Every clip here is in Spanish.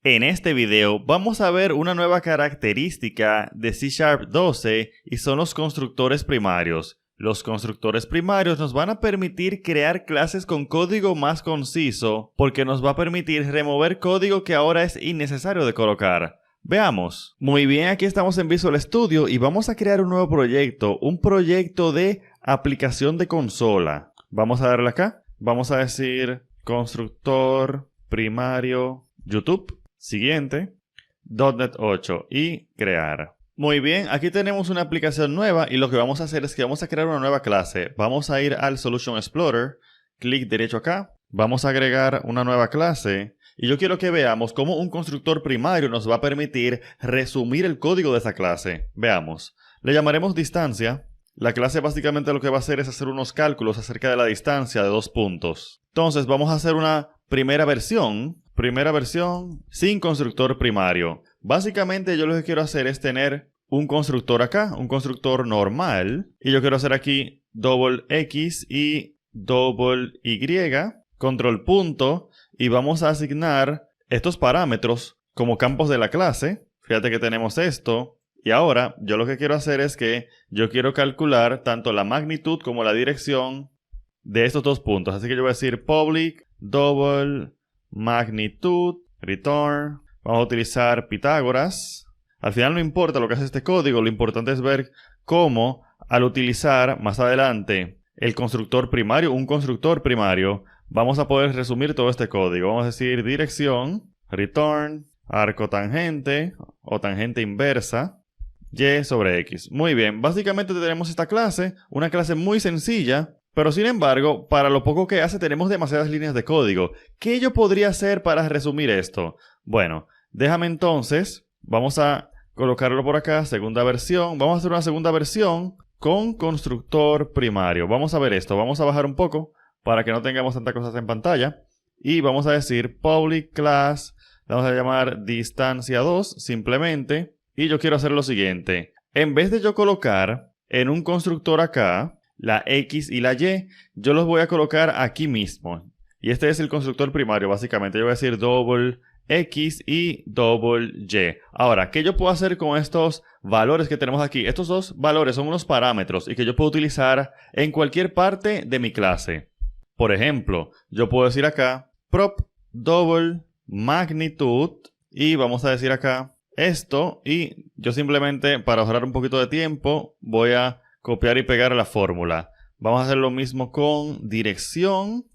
En este video vamos a ver una nueva característica de C# 12 y son los constructores primarios. Los constructores primarios nos van a permitir crear clases con código más conciso porque nos va a permitir remover código que ahora es innecesario de colocar. Veamos. Muy bien, aquí estamos en Visual Studio y vamos a crear un nuevo proyecto, un proyecto de aplicación de consola. Vamos a darle acá. Vamos a decir constructor primario YouTube. Siguiente. .NET 8 y crear. Muy bien, aquí tenemos una aplicación nueva y lo que vamos a hacer es que vamos a crear una nueva clase. Vamos a ir al Solution Explorer, clic derecho acá, vamos a agregar una nueva clase y yo quiero que veamos cómo un constructor primario nos va a permitir resumir el código de esa clase. Veamos, le llamaremos distancia. La clase básicamente lo que va a hacer es hacer unos cálculos acerca de la distancia de 2 puntos. Entonces vamos a hacer una primera versión sin constructor primario. Básicamente yo lo que quiero hacer es tener un constructor acá, un constructor normal. Y yo quiero hacer aquí double X y double Y, control punto. Y vamos a asignar estos parámetros como campos de la clase. Fíjate que tenemos esto. Y ahora yo lo que quiero hacer es que yo quiero calcular tanto la magnitud como la dirección de estos 2 puntos. Así que yo voy a decir public double magnitude return. Vamos a utilizar Pitágoras. Al final no importa lo que hace este código, lo importante es ver cómo al utilizar más adelante el constructor primario, un constructor primario, vamos a poder resumir todo este código. Vamos a decir dirección, return, arco tangente o tangente inversa, y sobre x. Muy bien, básicamente tenemos esta clase, una clase muy sencilla, pero sin embargo, para lo poco que hace tenemos demasiadas líneas de código. ¿Qué yo podría hacer para resumir esto? Bueno, déjame entonces, vamos a colocarlo por acá, segunda versión. Vamos a hacer una segunda versión con constructor primario. Vamos a ver esto, vamos a bajar un poco para que no tengamos tantas cosas en pantalla. Y vamos a decir public class, vamos a llamar distancia 2 simplemente. Y yo quiero hacer lo siguiente. En vez de yo colocar en un constructor acá la X y la Y, yo los voy a colocar aquí mismo. Y este es el constructor primario básicamente. Yo voy a decir double X y double Y. Ahora, ¿qué yo puedo hacer con estos valores que tenemos aquí? Estos dos valores son unos parámetros y que yo puedo utilizar en cualquier parte de mi clase. Por ejemplo, yo puedo decir acá prop double magnitude y vamos a decir acá esto y yo simplemente para ahorrar un poquito de tiempo voy a copiar y pegar la fórmula. Vamos a hacer lo mismo con dirección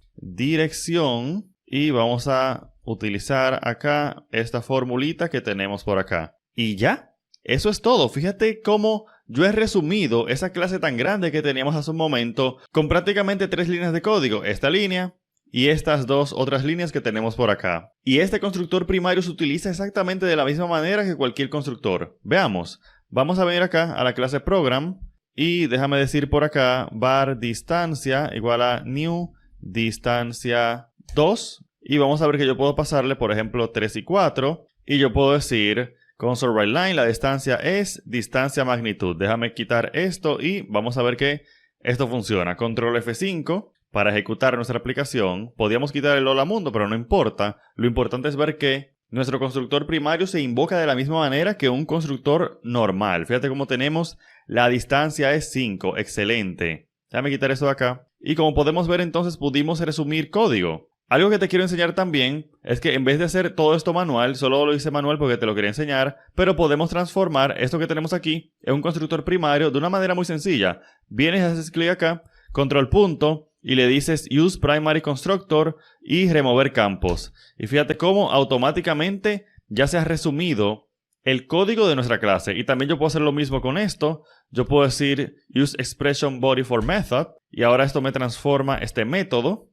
y vamos a utilizar acá esta formulita que tenemos por acá. Y ya, eso es todo. Fíjate cómo yo he resumido esa clase tan grande que teníamos hace un momento con prácticamente 3 líneas de código. Esta línea y estas 2 otras líneas que tenemos por acá. Y este constructor primario se utiliza exactamente de la misma manera que cualquier constructor. Veamos. Vamos a venir acá a la clase program y déjame decir por acá var distancia igual a new distancia 2. Y vamos a ver que yo puedo pasarle, por ejemplo, 3 y 4. Y yo puedo decir console.writeLine, la distancia es distancia magnitud. Déjame quitar esto y vamos a ver que esto funciona. Control F5 para ejecutar nuestra aplicación. Podíamos quitar el hola mundo, pero no importa. Lo importante es ver que nuestro constructor primario se invoca de la misma manera que un constructor normal. Fíjate cómo tenemos la distancia es 5. Excelente. Déjame quitar esto de acá. Y como podemos ver entonces pudimos resumir código. Algo que te quiero enseñar también es que en vez de hacer todo esto manual, solo lo hice manual porque te lo quería enseñar, pero podemos transformar esto que tenemos aquí en un constructor primario de una manera muy sencilla. Vienes y haces clic acá, control punto, y le dices use primary constructor y remover campos. Y fíjate cómo automáticamente ya se ha resumido el código de nuestra clase. Y también yo puedo hacer lo mismo con esto. Yo puedo decir use expression body for method, y ahora esto me transforma este método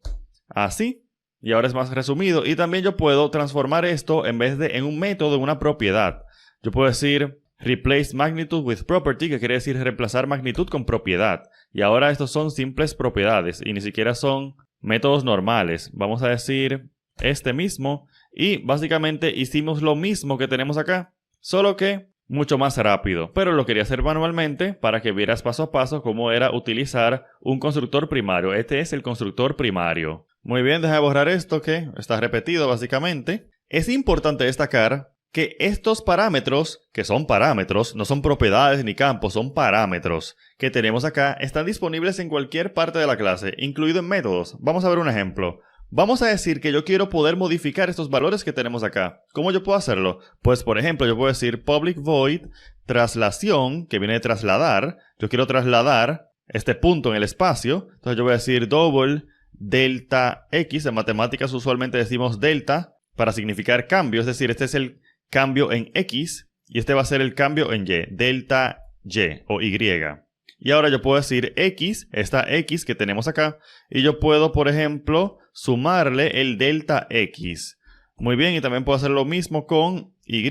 así. Y ahora es más resumido. Y también yo puedo transformar esto en vez de en un método, en una propiedad. Yo puedo decir replace magnitude with property, que quiere decir reemplazar magnitud con propiedad. Y ahora estos son simples propiedades y ni siquiera son métodos normales. Vamos a decir este mismo. Y básicamente hicimos lo mismo que tenemos acá, solo que mucho más rápido. Pero lo quería hacer manualmente para que vieras paso a paso cómo era utilizar un constructor primario. Este es el constructor primario. Muy bien, deja de borrar esto que está repetido básicamente. Es importante destacar que estos parámetros, que son parámetros, no son propiedades ni campos, son parámetros que tenemos acá, están disponibles en cualquier parte de la clase, incluido en métodos. Vamos a ver un ejemplo. Vamos a decir que yo quiero poder modificar estos valores que tenemos acá. ¿Cómo yo puedo hacerlo? Pues, por ejemplo, yo puedo decir public void traslación, que viene de trasladar. Yo quiero trasladar este punto en el espacio. Entonces yo voy a decir double delta x. En matemáticas usualmente decimos delta para significar cambio. Es decir, este es el cambio en x y este va a ser el cambio en y. Delta y o y. Y ahora yo puedo decir x, esta x que tenemos acá, y yo puedo, por ejemplo, sumarle el delta x. Muy bien, y también puedo hacer lo mismo con y.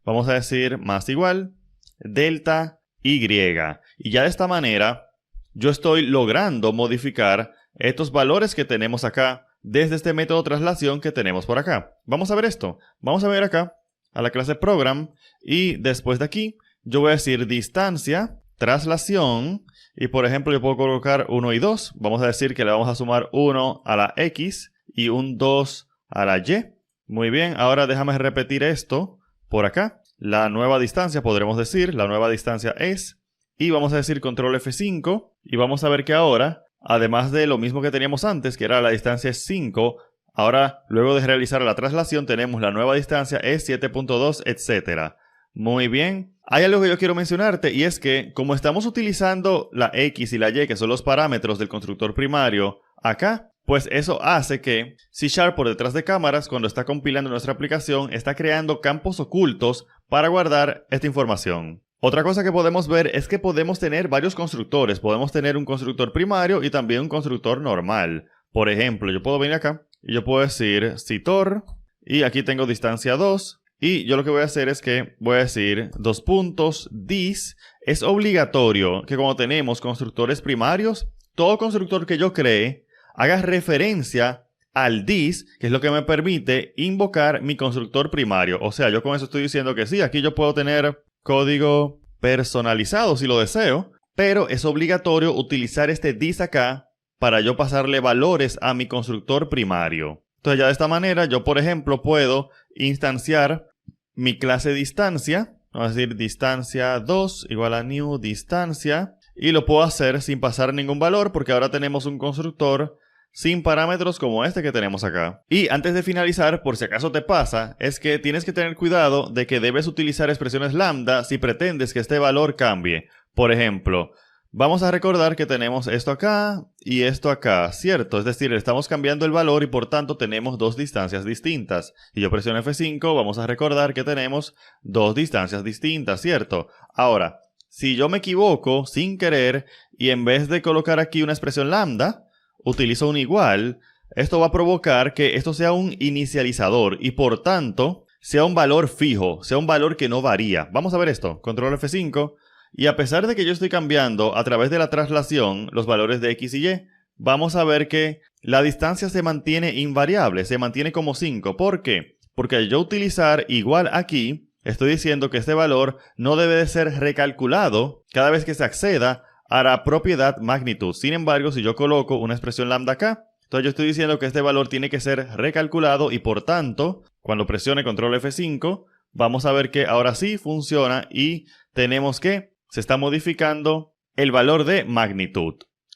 Vamos a decir más igual, delta y. Y ya de esta manera, yo estoy logrando modificar estos valores que tenemos acá desde este método de traslación que tenemos por acá. Vamos a ver esto. Vamos a ver acá a la clase program y después de aquí yo voy a decir distancia traslación, y por ejemplo yo puedo colocar 1 y 2. Vamos a decir que le vamos a sumar 1 a la x y un 2 a la y. Muy bien, ahora déjame repetir esto por acá. La nueva distancia, podremos decir, la nueva distancia es, y vamos a decir control F5, y vamos a ver que ahora, además de lo mismo que teníamos antes, que era la distancia es 5, ahora luego de realizar la traslación tenemos la nueva distancia es 7.2, etc. Muy bien. Hay algo que yo quiero mencionarte y es que como estamos utilizando la x y la y, que son los parámetros del constructor primario, acá, pues eso hace que C# por detrás de cámaras, cuando está compilando nuestra aplicación, está creando campos ocultos para guardar esta información. Otra cosa que podemos ver es que podemos tener varios constructores. Podemos tener un constructor primario y también un constructor normal. Por ejemplo, yo puedo venir acá y yo puedo decir citor y aquí tengo distancia 2. Y yo lo que voy a hacer es que voy a decir dos puntos this. Es obligatorio que cuando tenemos constructores primarios, todo constructor que yo cree haga referencia al this, que es lo que me permite invocar mi constructor primario. O sea, yo con eso estoy diciendo que sí, aquí yo puedo tener código personalizado si lo deseo, pero es obligatorio utilizar este this acá para yo pasarle valores a mi constructor primario. Entonces ya de esta manera yo, por ejemplo, puedo instanciar mi clase distancia. Vamos a decir distancia 2 igual a new distancia. Y lo puedo hacer sin pasar ningún valor porque ahora tenemos un constructor sin parámetros como este que tenemos acá. Y antes de finalizar, por si acaso te pasa, es que tienes que tener cuidado de que debes utilizar expresiones lambda si pretendes que este valor cambie. Por ejemplo, vamos a recordar que tenemos esto acá y esto acá, ¿cierto? Es decir, estamos cambiando el valor y por tanto tenemos dos distancias distintas. Y yo presiono F5, vamos a recordar que tenemos dos distancias distintas, ¿cierto? Ahora, si yo me equivoco sin querer y en vez de colocar aquí una expresión lambda, utilizo un igual, esto va a provocar que esto sea un inicializador y por tanto sea un valor fijo, sea un valor que no varía. Vamos a ver esto, control F5. Y a pesar de que yo estoy cambiando a través de la traslación los valores de x y y, vamos a ver que la distancia se mantiene invariable, se mantiene como 5. ¿Por qué? Porque al yo utilizar igual aquí, estoy diciendo que este valor no debe de ser recalculado cada vez que se acceda a la propiedad magnitud. Sin embargo, si yo coloco una expresión lambda acá, entonces yo estoy diciendo que este valor tiene que ser recalculado y por tanto, cuando presione control F5, vamos a ver que ahora sí funciona y tenemos que se está modificando el valor de magnitud.